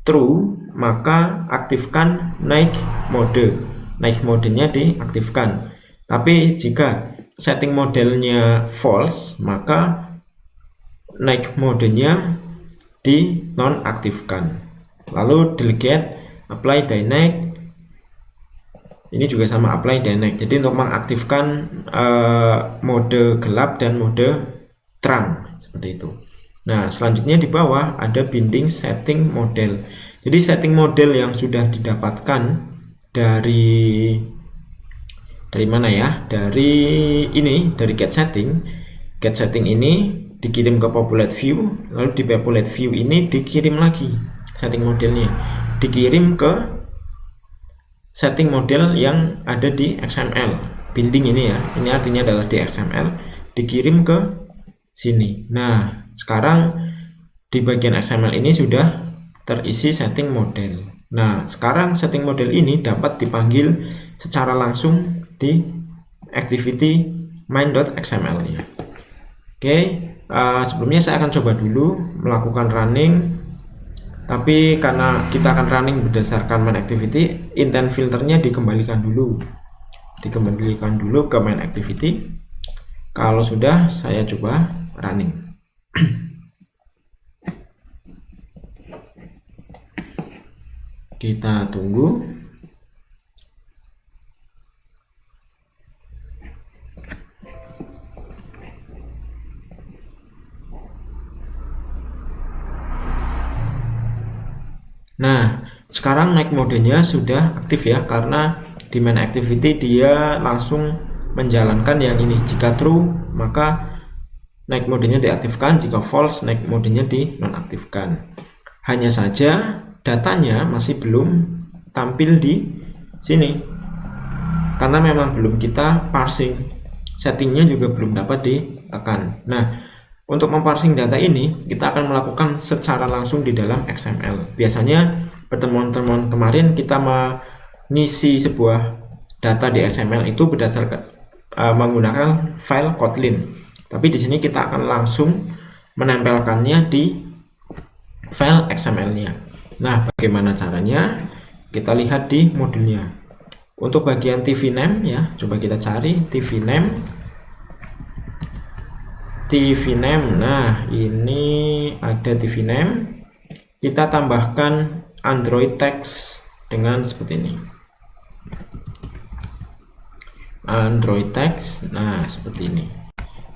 true, maka aktifkan night mode. Night mode-nya diaktifkan. Tapi jika setting modelnya false, maka night mode-nya dinonaktifkan. Lalu delegate apply dynamic. Ini juga sama apply dynamic. Jadi untuk mengaktifkan mode gelap dan mode terang seperti itu. Nah, selanjutnya di bawah ada binding setting model. Jadi setting model yang sudah didapatkan dari Dari mana ya? Dari ini, dari get setting. Get setting ini dikirim ke populate view, lalu di populate view ini dikirim lagi setting modelnya, dikirim ke setting model yang ada di XML binding ini ya. Ini artinya adalah di XML, dikirim ke sini. Nah, sekarang di bagian XML ini sudah terisi setting model. Nah, sekarang setting model ini dapat dipanggil secara langsung di activity main.xml ya. Oke, sebelumnya saya akan coba dulu melakukan running, tapi karena kita akan running berdasarkan main activity, intent filternya dikembalikan dulu ke main activity. Kalau sudah, saya coba running. Kita tunggu. Nah, sekarang night modenya sudah aktif ya, karena di main activity dia langsung menjalankan yang ini. Jika true, maka night modenya diaktifkan, jika false, night modenya dinonaktifkan. Hanya saja datanya masih belum tampil di sini karena memang belum kita parsing, settingnya juga belum dapat ditekan. Nah, untuk memparsing data ini kita akan melakukan secara langsung di dalam XML. Biasanya pertemuan-pertemuan kemarin kita mengisi sebuah data di XML itu berdasarkan menggunakan file Kotlin, tapi di sini kita akan langsung menempelkannya di file XML-nya. Nah, bagaimana caranya? Kita lihat di modulnya. Untuk bagian TV name ya, coba kita cari TV name. Nah, ini ada TV name. Kita tambahkan Android text dengan seperti ini. Android text. Nah, seperti ini.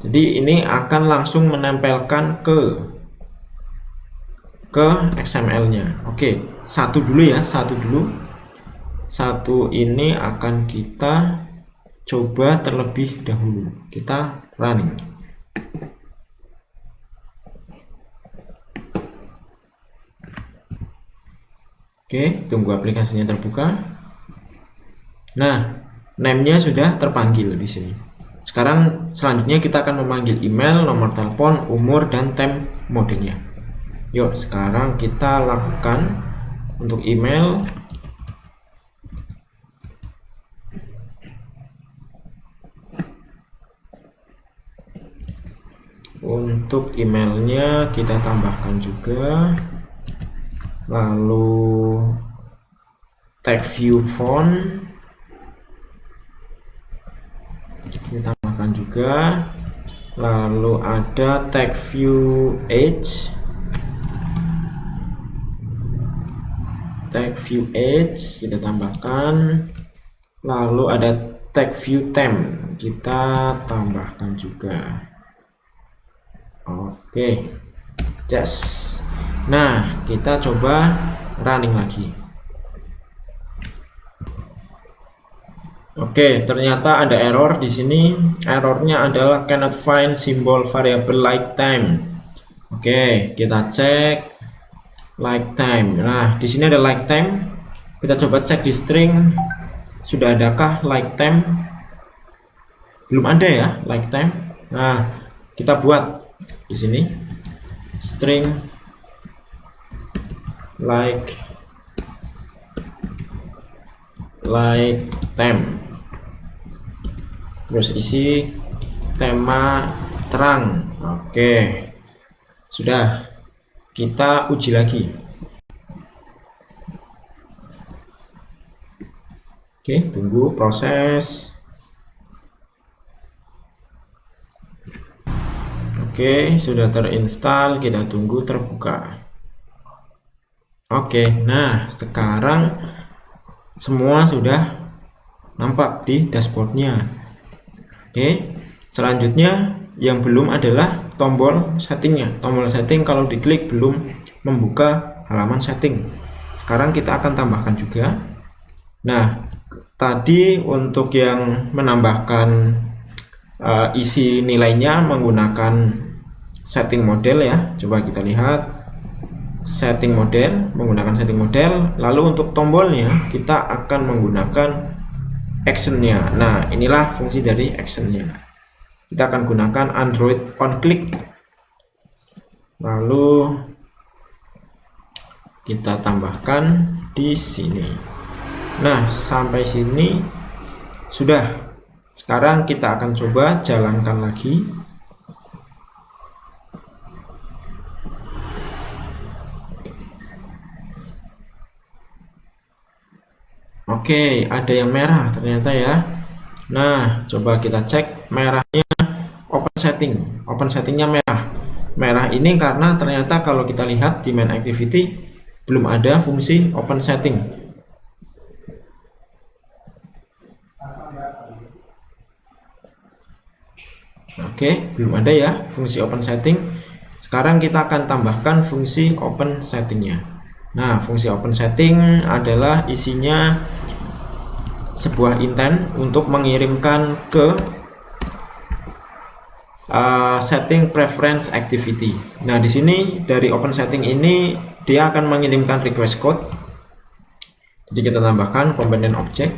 Jadi ini akan langsung menempelkan ke XML-nya. Oke, satu dulu ya, satu ini akan kita coba terlebih dahulu. Kita running. Oke, tunggu aplikasinya terbuka. Nah, name-nya sudah terpanggil di sini. Sekarang selanjutnya kita akan memanggil email, nomor telepon, umur, dan time modenya. Yuk, sekarang kita lakukan untuk email. Untuk emailnya kita tambahkan juga, lalu tag view font kita tambahkan juga, lalu ada tag view age, kita tambahkan, lalu ada tag view time kita tambahkan juga. Oke, just. Nah, kita coba running lagi. Oke, ternyata ada error di sini. Errornya adalah cannot find symbol variable like time. Oke, kita cek like time. Nah, di sini ada like time. Kita coba cek di string. Sudah adakah like time? Belum ada ya like time. Nah, kita buat di sini string like time, terus isi tema terang. Oke, sudah, kita uji lagi. Oke, tunggu proses. Oke, sudah terinstall, kita tunggu terbuka. Oke, nah sekarang semua sudah nampak di dashboardnya. Oke, selanjutnya yang belum adalah tombol settingnya. Tombol setting kalau diklik belum membuka halaman setting. Sekarang kita akan tambahkan juga. Nah, tadi untuk yang menambahkan isi nilainya menggunakan setting model ya. Coba kita lihat setting model, menggunakan setting model. Lalu untuk tombolnya kita akan menggunakan actionnya. Nah, inilah fungsi dari actionnya. Kita akan gunakan Android on click. Lalu kita tambahkan di sini. Nah, sampai sini sudah. Sekarang kita akan coba jalankan lagi. Oke, ada yang merah ternyata ya. Nah, coba kita cek merahnya open setting. Open settingnya merah. Merah ini karena ternyata kalau kita lihat di main activity belum ada fungsi open setting. Oke, belum ada ya fungsi open setting. Sekarang kita akan tambahkan fungsi open settingnya. Nah, fungsi open setting adalah isinya sebuah intent untuk mengirimkan ke setting preference activity. Nah, di sini dari open setting ini dia akan mengirimkan request code. Jadi kita tambahkan komponen object.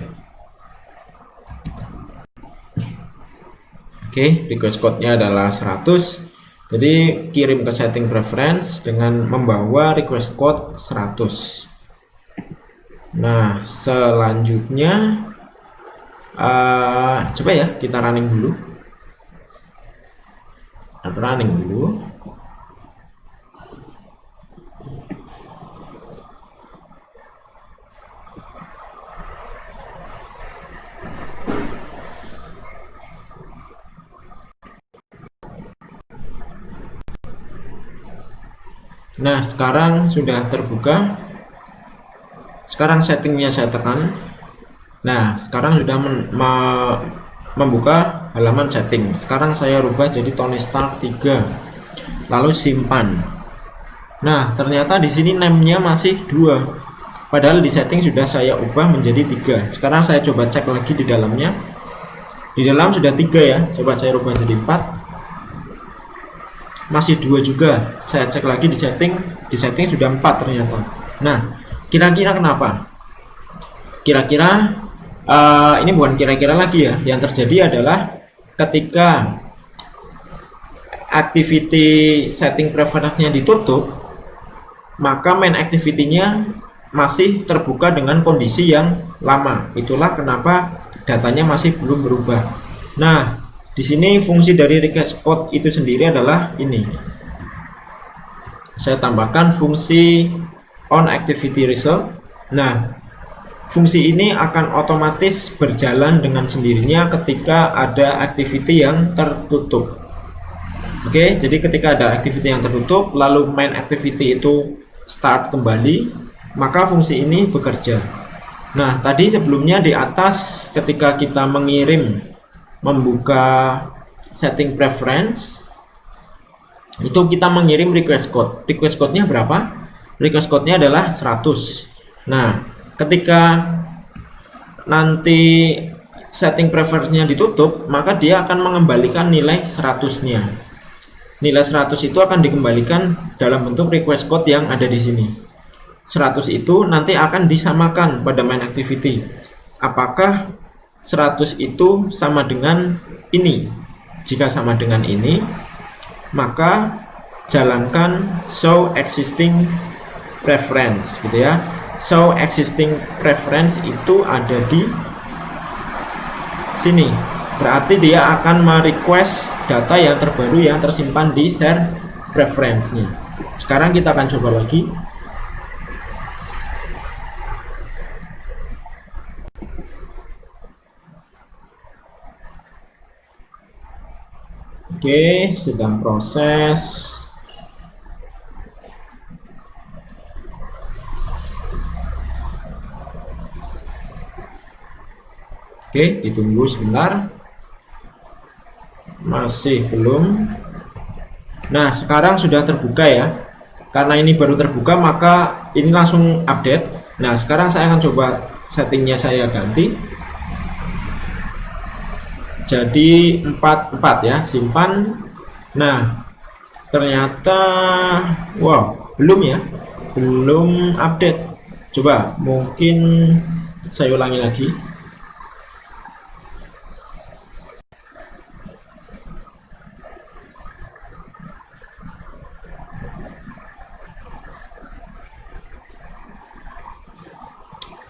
Oke, request code-nya adalah 100. Jadi kirim ke setting preference dengan membawa request code 100. Nah, selanjutnya coba ya kita running dulu. Nah, sekarang sudah terbuka. Sekarang settingnya saya tekan. Nah, sekarang sudah membuka halaman setting. Sekarang saya rubah jadi Tony Stark 3. Lalu simpan. Nah, ternyata di sini name-nya masih 2. Padahal di setting sudah saya ubah menjadi 3. Sekarang saya coba cek lagi di dalamnya. Di dalam sudah 3 ya. Coba saya rubah jadi 4. Masih 2 juga. Saya cek lagi di setting sudah 4 ternyata. Nah, kira-kira kenapa? Kira-kira ini bukan kira-kira lagi ya. Yang terjadi adalah ketika activity setting preference-nya ditutup, maka main activity-nya masih terbuka dengan kondisi yang lama. Itulah kenapa datanya masih belum berubah. Nah, di sini fungsi dari request code itu sendiri adalah ini. Saya tambahkan fungsi on activity result. Nah, fungsi ini akan otomatis berjalan dengan sendirinya ketika ada activity yang tertutup. Oke, jadi ketika ada activity yang tertutup, lalu main activity itu start kembali, maka fungsi ini bekerja. Nah, tadi sebelumnya di atas ketika kita membuka setting preference, itu kita mengirim request code. Request code-nya berapa? Request code-nya adalah 100. Nah, ketika nanti setting preference-nya ditutup, maka dia akan mengembalikan nilai 100-nya. Nilai 100 itu akan dikembalikan dalam bentuk request code yang ada di sini. 100 itu nanti akan disamakan pada main activity. Apakah 100 itu sama dengan ini? Jika sama dengan ini, maka jalankan show existing preference gitu ya. Show existing preference itu ada di sini. Berarti dia akan merequest data yang terbaru yang tersimpan di share preference-nya. Sekarang kita akan coba lagi. Oke, sedang proses. Oke, ditunggu sebentar. Masih belum. Nah, sekarang sudah terbuka ya. Karena ini baru terbuka, maka ini langsung update. Nah, sekarang saya akan coba settingnya saya ganti jadi 44 ya, simpan. Nah ternyata wow, belum update. Coba mungkin saya ulangi lagi.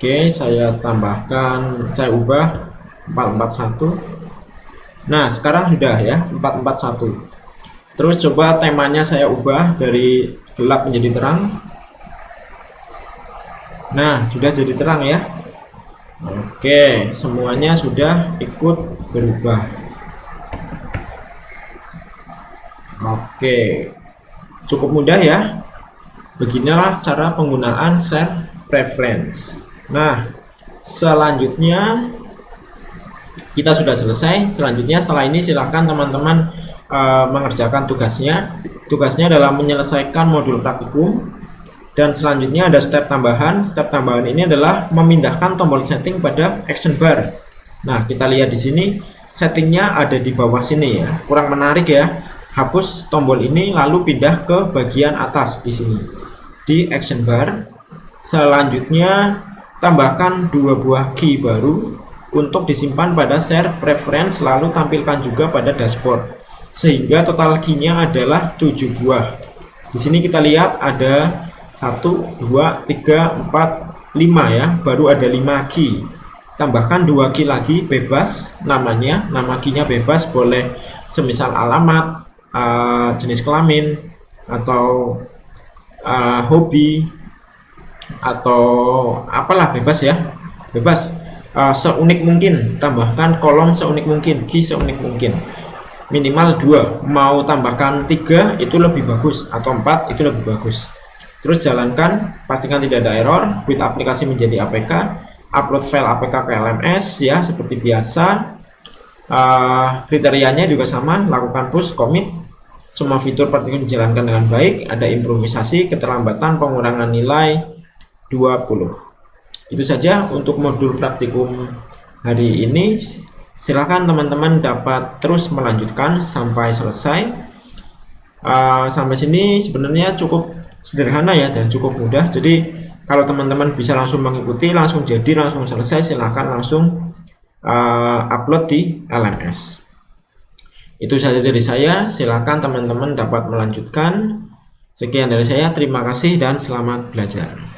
Oke, saya tambahkan, saya ubah 441. Nah sekarang sudah ya 441. Terus coba temanya saya ubah dari gelap menjadi terang. Nah sudah jadi terang ya. Oke, semuanya sudah ikut berubah. Oke, cukup mudah ya. Beginilah cara penggunaan share preference. Nah selanjutnya kita sudah selesai. Selanjutnya setelah ini silahkan teman-teman mengerjakan tugasnya. Tugasnya adalah menyelesaikan modul praktikum. Dan selanjutnya ada step tambahan. Step tambahan ini adalah memindahkan tombol setting pada action bar. Nah kita lihat di sini settingnya ada di bawah sini ya. Kurang menarik ya. Hapus tombol ini lalu pindah ke bagian atas di sini di action bar. Selanjutnya tambahkan 2 buah key baru untuk disimpan pada share preference, lalu tampilkan juga pada dashboard, sehingga total key-nya adalah 7 buah. Di sini kita lihat ada 1, 2, 3, 4, 5 ya, baru ada 5 key. Tambahkan 2 key lagi bebas namanya, nama key-nya bebas, boleh semisal alamat, jenis kelamin, atau hobi, atau apalah, bebas ya, bebas. Seunik mungkin, tambahkan kolom seunik mungkin, key seunik mungkin, minimal 2, mau tambahkan 3 itu lebih bagus, atau 4 itu lebih bagus. Terus jalankan, pastikan tidak ada error, build aplikasi menjadi APK, upload file APK ke LMS ya seperti biasa. Kriterianya juga sama, lakukan push, commit, semua fitur praktikum dijalankan dengan baik, ada improvisasi, keterlambatan, pengurangan nilai 20. Itu saja untuk modul praktikum hari ini. Silakan teman-teman dapat terus melanjutkan sampai selesai. Sampai sini sebenarnya cukup sederhana ya dan cukup mudah. Jadi kalau teman-teman bisa langsung mengikuti, langsung jadi, langsung selesai, silahkan langsung upload di LMS. Itu saja dari saya. Silakan teman-teman dapat melanjutkan. Sekian dari saya. Terima kasih dan selamat belajar.